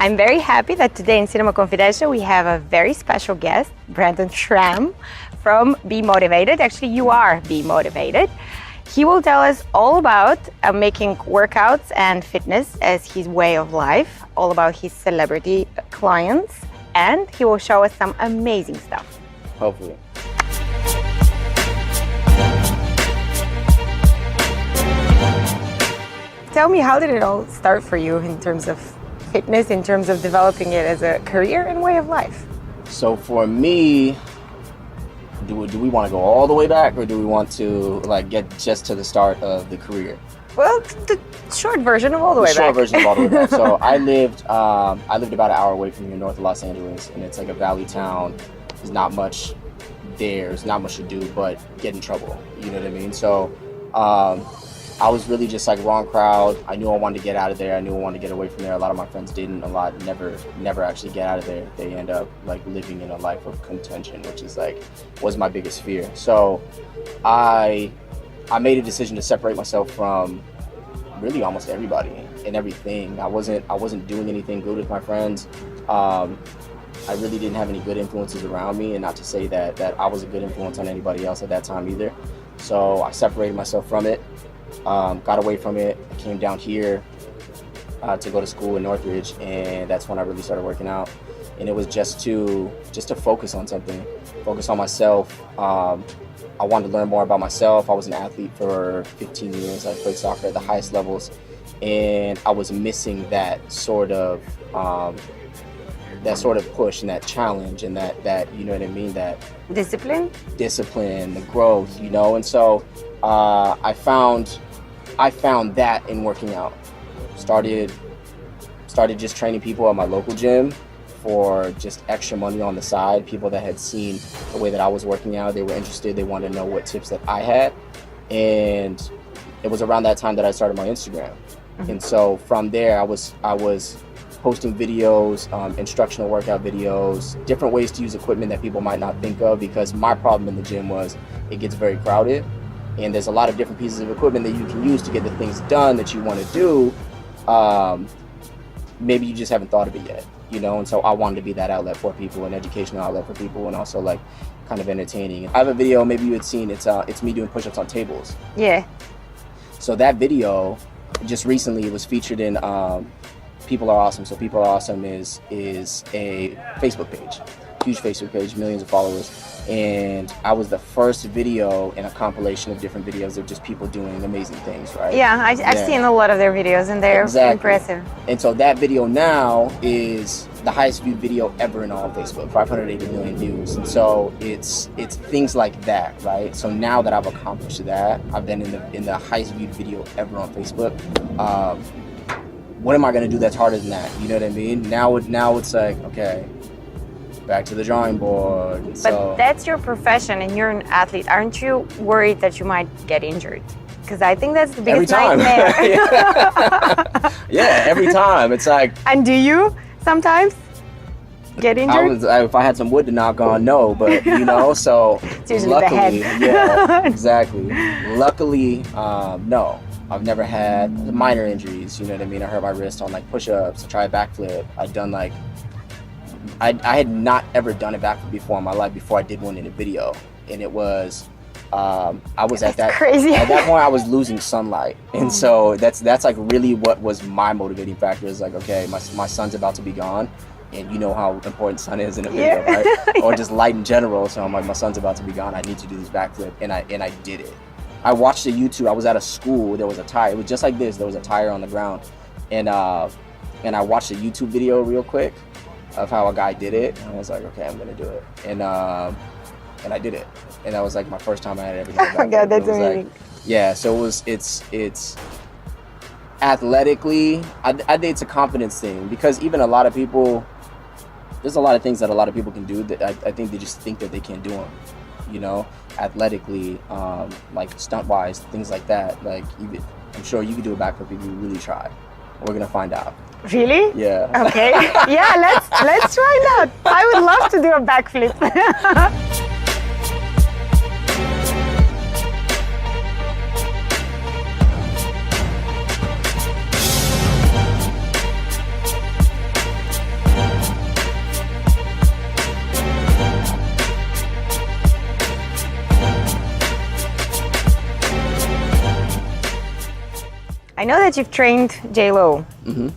I'm very happy that today in Cinema Confidential we have a very special guest, Brandon Schram from Be Motivated. Actually, you are Be Motivated. He will tell us all about making workouts and fitness as his way of life, all about his celebrity clients, and he will show us some amazing stuff. Hopefully. Tell me, how did it all start for you in terms of fitness, in terms of developing it as a career and way of life? So for me, do we want to go all the way back, or do we want to get just to the start of the career? Well, the short version of all the way back. Short version of all the way back. So I lived about an hour away from here, north of Los Angeles, and it's like a valley town. There's not much there. There's not much to do but get in trouble. You know what I mean? So I was really just wrong crowd. I knew I wanted to get out of there. I knew I wanted to get away from there. A lot of my friends didn't. A lot never actually get out of there. They end up living in a life of contention, which is was my biggest fear. So I made a decision to separate myself from really almost everybody and everything. I wasn't doing anything good with my friends. I really didn't have any good influences around me, and not to say that I was a good influence on anybody else at that time either. So I separated myself from it. Got away from it. I came down here to go to school in Northridge, and that's when I really started working out. And it was just to focus on something, focus on myself. I wanted to learn more about myself. I was an athlete for 15 years. I played soccer at the highest levels, and I was missing that sort of push and that challenge and that you know what I mean, that discipline, the growth, and so I found that in working out. Started just training people at my local gym for just extra money on the side. People that had seen the way that I was working out, they were interested. They wanted to know what tips that I had, and it was around that time that I started my Instagram. Mm-hmm. And so from there, I was posting videos, instructional workout videos, different ways to use equipment that people might not think of, because my problem in the gym was it gets very crowded. And there's a lot of different pieces of equipment that you can use to get the things done that you want to do. Maybe you just haven't thought of it yet, And so I wanted to be that outlet for people, an educational outlet for people, and also kind of entertaining. I have a video, maybe you had seen, it's me doing push-ups on tables. Yeah. So that video, just recently, was featured in People Are Awesome. So People Are Awesome is a Facebook page, huge Facebook page, millions of followers. And I was the first video in a compilation of different videos of just people doing amazing things, right? Yeah, I've seen a lot of their videos, and they're impressive. And so that video now is the highest viewed video ever in all of Facebook, 580 million views. And so it's things like that, right? So now that I've accomplished that, I've been in the highest viewed video ever on Facebook. What am I gonna do that's harder than that? You know what I mean? Now it's okay, back to the drawing board. But that's your profession and you're an athlete. Aren't you worried that you might get injured? Because I think that's the biggest nightmare. Yeah, every time. It's And do you sometimes get injured? If I had some wood to knock on, no, but so it's usually luckily, the head. Yeah, exactly. Luckily, no. I've never had minor injuries, you know what I mean? I hurt my wrist on push-ups, I tried a backflip. I'd done I had not ever done a backflip before in my life before I did one in a video. And it was, I was crazy. At that point I was losing sunlight. And so that's really what was my motivating factor, is okay, my sun's about to be gone. And you know how important sun is in a video, right? Or just light in general. So I'm my sun's about to be gone. I need to do this backflip, and I did it. I watched the YouTube. I was at a school. There was a tire. It was just like this. There was a tire on the ground, and I watched a YouTube video real quick of how a guy did it. And I was like, okay, I'm gonna do it, and I did it. And that was my first time I had ever done it. Oh my God, that's amazing. Yeah. So it's athletically, I think it's a confidence thing, because even a lot of people. There's a lot of things that a lot of people can do that I think they just think that they can't do them, athletically, stunt-wise, things like that. I'm sure you could do a backflip if you really try. We're gonna find out. Really? Yeah. Okay. Yeah, let's find out. I would love to do a backflip. I know that you've trained j.lo. Mm-hmm.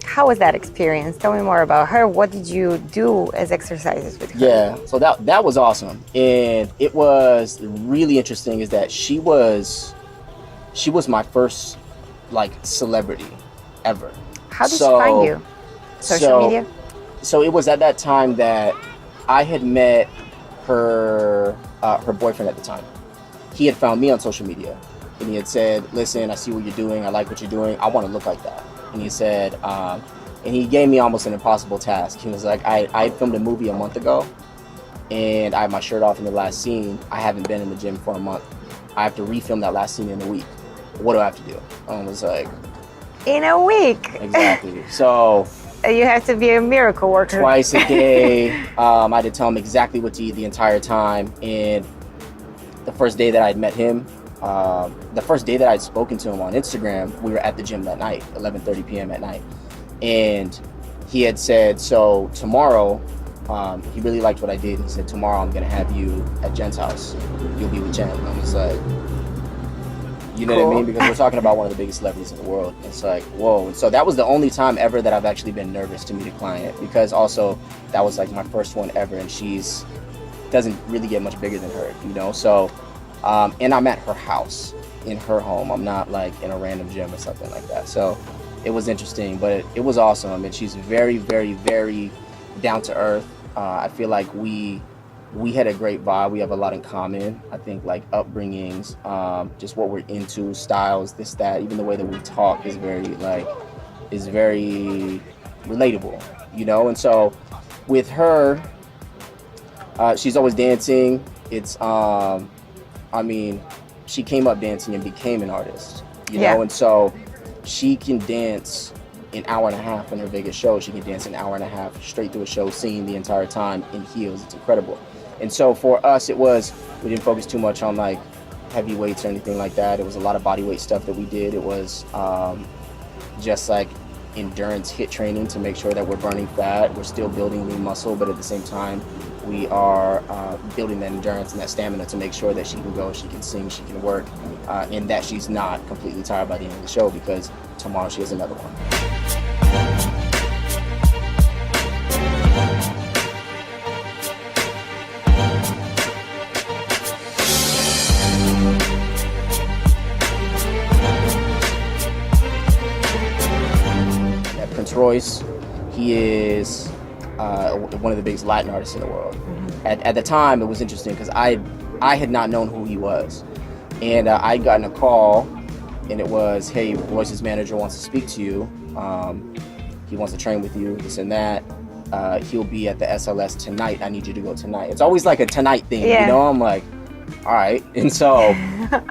How was that experience? Tell me more about her. What did you do as exercises with her? Yeah, so that was awesome, and it was really interesting. Is that she was my first like celebrity ever. How did she find you? Social media? So it was at that time that I had met her boyfriend at the time. He had found me on social media, and he had said, "Listen, I see what you're doing. I like what you're doing. I want to look like that." And he said, and he gave me almost an impossible task. He was like, I filmed a movie a month ago, and I have my shirt off in the last scene. I haven't been in the gym for a month. I have to refilm that last scene in a week. What do I have to do? And I was like, in a week? Exactly. So you have to be a miracle worker. Twice a day. I had to tell him exactly what to eat the entire time. And the first day that I'd met him, the first day that I'd spoken to him on Instagram, we were at the gym that night, 11:30 p.m. at night. And he had said, so tomorrow, he really liked what I did. He said, tomorrow I'm going to have you at Jen's house. You'll be with Jen. And I was like, you know what I mean? Because we're talking about one of the biggest celebrities in the world. It's like, whoa. And so that was the only time ever that I've actually been nervous to meet a client, because also that was like my first one ever, and she's doesn't really get much bigger than her, you know? So, and I'm at her house, in her home. I'm not like in a random gym or something like that. So it was interesting, but it was awesome. I mean, she's very, very, very down to earth. I feel like we had a great vibe. We have a lot in common. I think like upbringings, just what we're into, styles, this, that, even the way that we talk is very relatable, you know? And so with her, she's always dancing. It's, I mean, she came up dancing and became an artist, you know? And so she can dance an hour and a half in her biggest show. She can dance an hour and a half straight through a show, singing the entire time in heels. It's incredible. And so for us, we didn't focus too much on like heavy weights or anything like that. It was a lot of body weight stuff that we did. It was just like endurance hit training to make sure that we're burning fat. We're still building lean muscle, but at the same time, we are building that endurance and that stamina to make sure that she can go, she can sing, she can work, and that she's not completely tired by the end of the show, because tomorrow she has another one. Prince Royce, he is one of the biggest Latin artists in the world. Mm-hmm. At the time, it was interesting because I had not known who he was, and I'd gotten a call, and it was, hey, Royce's manager wants to speak to you. He wants to train with you, this and that. He'll be at the SLS tonight. I need you to go tonight. It's always like a tonight thing, you know? I'm like, all right. And so,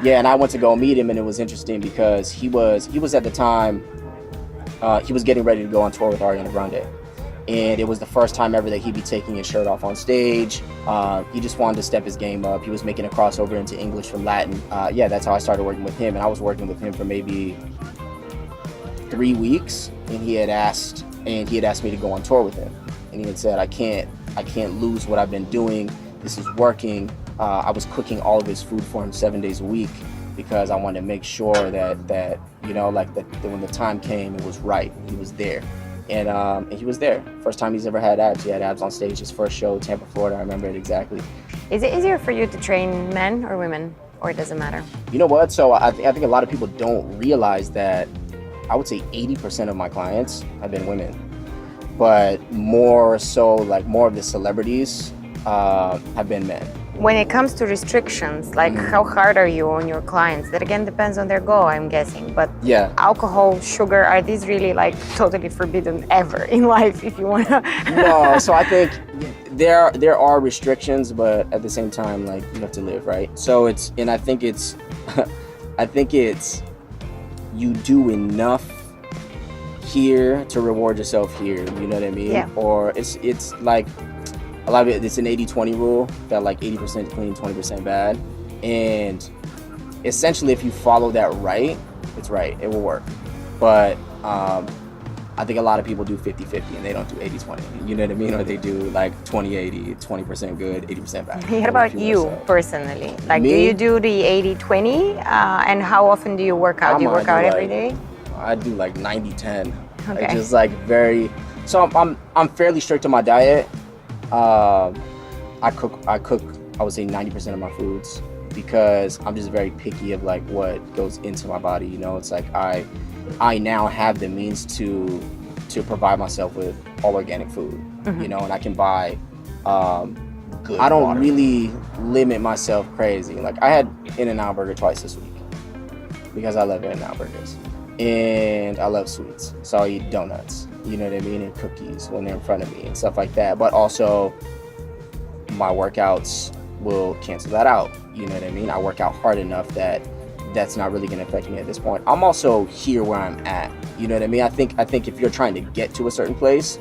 yeah, and I went to go meet him, and it was interesting because he was at the time, he was getting ready to go on tour with Ariana Grande. And it was the first time ever that he'd be taking his shirt off on stage. He just wanted to step his game up. He was making a crossover into English from Latin. Yeah, that's how I started working with him. And I was working with him for maybe 3 weeks. And he had asked me to go on tour with him. And he had said, I can't lose what I've been doing. This is working. I was cooking all of his food for him 7 days a week, because I wanted to make sure that you know, like that when the time came, it was right. He was there. And he was there. First time he's ever had abs. He had abs on stage, his first show, Tampa, Florida. I remember it exactly. Is it easier for you to train men or women, or it doesn't matter? You know what? So I think a lot of people don't realize that I would say 80% of my clients have been women. But more so, like more of the celebrities have been men. When it comes to restrictions, like how hard are you on your clients? That again depends on their goal, I'm guessing. But yeah, alcohol, sugar, are these really like totally forbidden ever in life if you want to? No, so I think there are restrictions, but at the same time, like you have to live, right? So I think it's you do enough here to reward yourself here, you know what I mean? Yeah. Or it's like a lot of it's an 80-20 rule, that like 80% clean, 20% bad. And essentially if you follow that right, it's right, it will work. But I think a lot of people do 50-50 and they don't do 80-20, you know what I mean? Or they do like 20-80, 20% good, 80% bad. What about you personally? Like, Me? do you do the 80-20? And how often do you work out? Do you work out every day? I do like 90-10. Okay. Like just like very. So I'm fairly strict on my diet. I cook. I would say 90% of my foods because I'm just very picky of like what goes into my body. You know, it's like I now have the means to provide myself with all organic food. Mm-hmm. You know, and I can buy. Good I don't water. really limit myself crazy. Like I had In-N-Out Burger twice this week because I love In-N-Out Burgers and I love sweets. So I eat donuts, you know what I mean, and cookies when they're in front of me and stuff like that. But also my workouts will cancel that out. You know what I mean? I work out hard enough that that's not really going to affect me at this point. I'm also here where I'm at. You know what I mean? I think if you're trying to get to a certain place,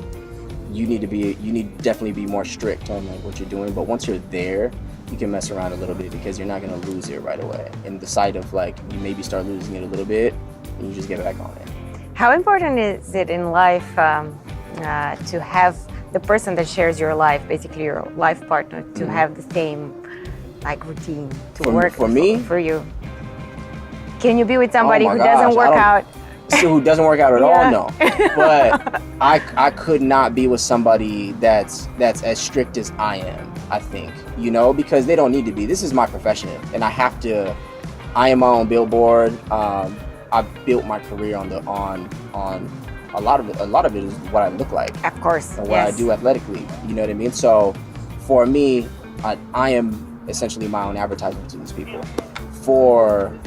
you need to definitely be more strict on like what you're doing. But once you're there, you can mess around a little bit because you're not going to lose it right away. And the sight of like you maybe start losing it a little bit and you just get back on it. How important is it in life to have the person that shares your life, basically your life partner, to have the same like routine to work for me? For you? Can you be with somebody Oh my who doesn't gosh, work out? So who doesn't work out at Yeah. all? No. But I could not be with somebody that's as strict as I am, I think. You know, because they don't need to be. This is my profession and I am my own billboard. I've built my career on a lot of it is what I look like. Of course. And what I do athletically. You know what I mean? So for me, I am essentially my own advertisement to these people. For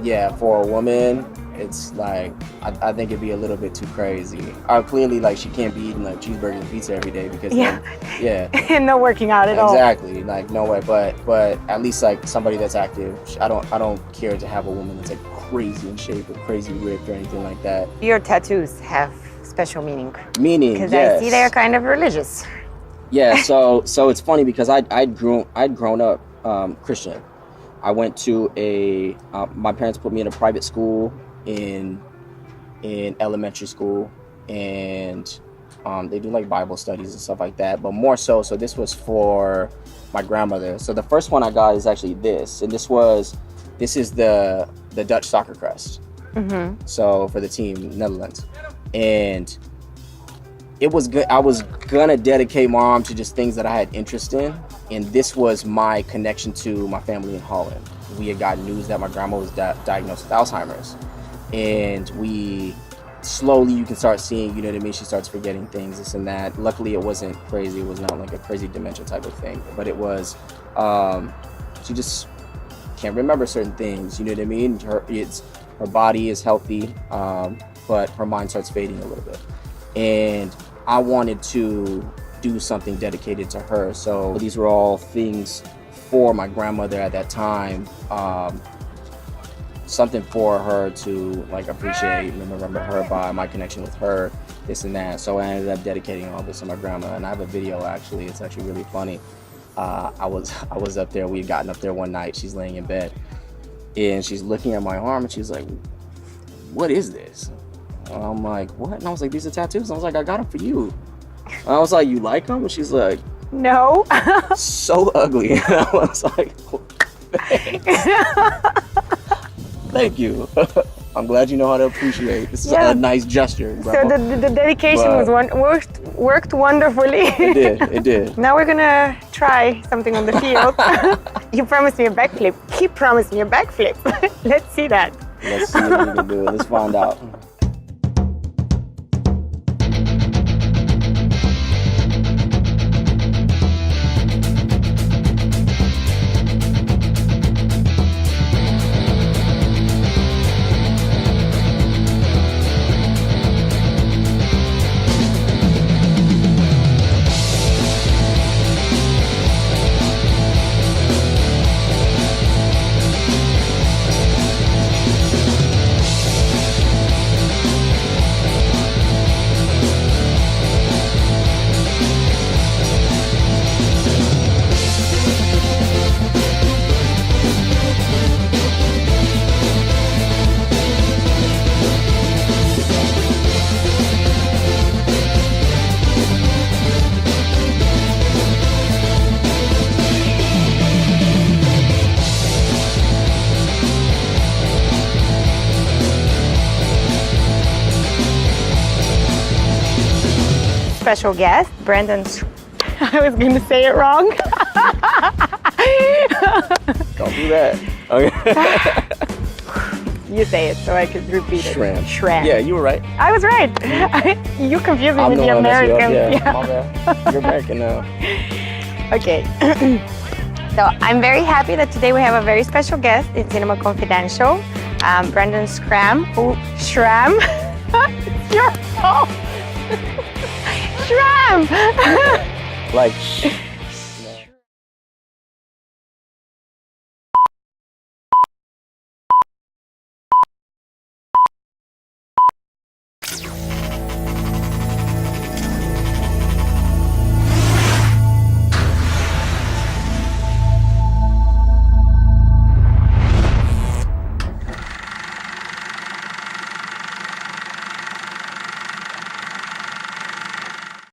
a woman, it's like I think it'd be a little bit too crazy. Clearly, like she can't be eating like cheeseburgers and pizza every day because And not working out at all. Exactly, like no way. But at least like somebody that's active. I don't care to have a woman that's like crazy in shape or crazy ripped or anything like that. Your tattoos have special meaning. Because I see they're kind of religious. Yeah, so it's funny because I'd grown up Christian. I went to my parents put me in a private school in elementary school, and they do like Bible studies and stuff like that. But more so this was for my grandmother. So the first one I got is actually this, and this is the Dutch soccer crest. Mm-hmm. So for the team Netherlands, and it was good. I was gonna dedicate my arm to just things that I had interest in, and this was my connection to my family in Holland. We had gotten news that my grandma was diagnosed with Alzheimer's, and we slowly, you can start seeing, you know what I mean, she starts forgetting things, this and that. Luckily, it wasn't crazy. It was not like a crazy dementia type of thing, but it was, she just can't remember certain things, you know what I mean? Her body is healthy, but her mind starts fading a little bit. And I wanted to do something dedicated to her. So these were all things for my grandmother at that time, something for her to like appreciate and remember her by, my connection with her, this and that. So I ended up dedicating all this to my grandma, and I have a video actually. It's actually really funny. I was up there. We had gotten up there one night. She's laying in bed, and she's looking at my arm, and she's like, "What is this?" And I'm like, "What?" And I was like, "These are tattoos." And I was like, "I got them for you." And I was like, "You like them?" And she's like, No. "So ugly." And I was like, "Thank you. I'm glad you know how to appreciate. This is a nice gesture, So Grandma." the dedication worked wonderfully. It did. Now we're gonna try something on the field. You promised me a backflip. He promised me a backflip. Let's see that. Let's see what we can do. Let's find out. special guest, Brandon I was going to say it wrong. Don't do that. Okay. You say it so I could repeat it. Schram. Schram. Yeah, you were right. I was right. You confused me I'm with the the one that messed you up. Americans. Yeah, my bad. You're American now. Okay. So I'm very happy that today we have a very special guest in Cinema Confidential, Brandon Schram. Schram? It's your fault. Schram! Like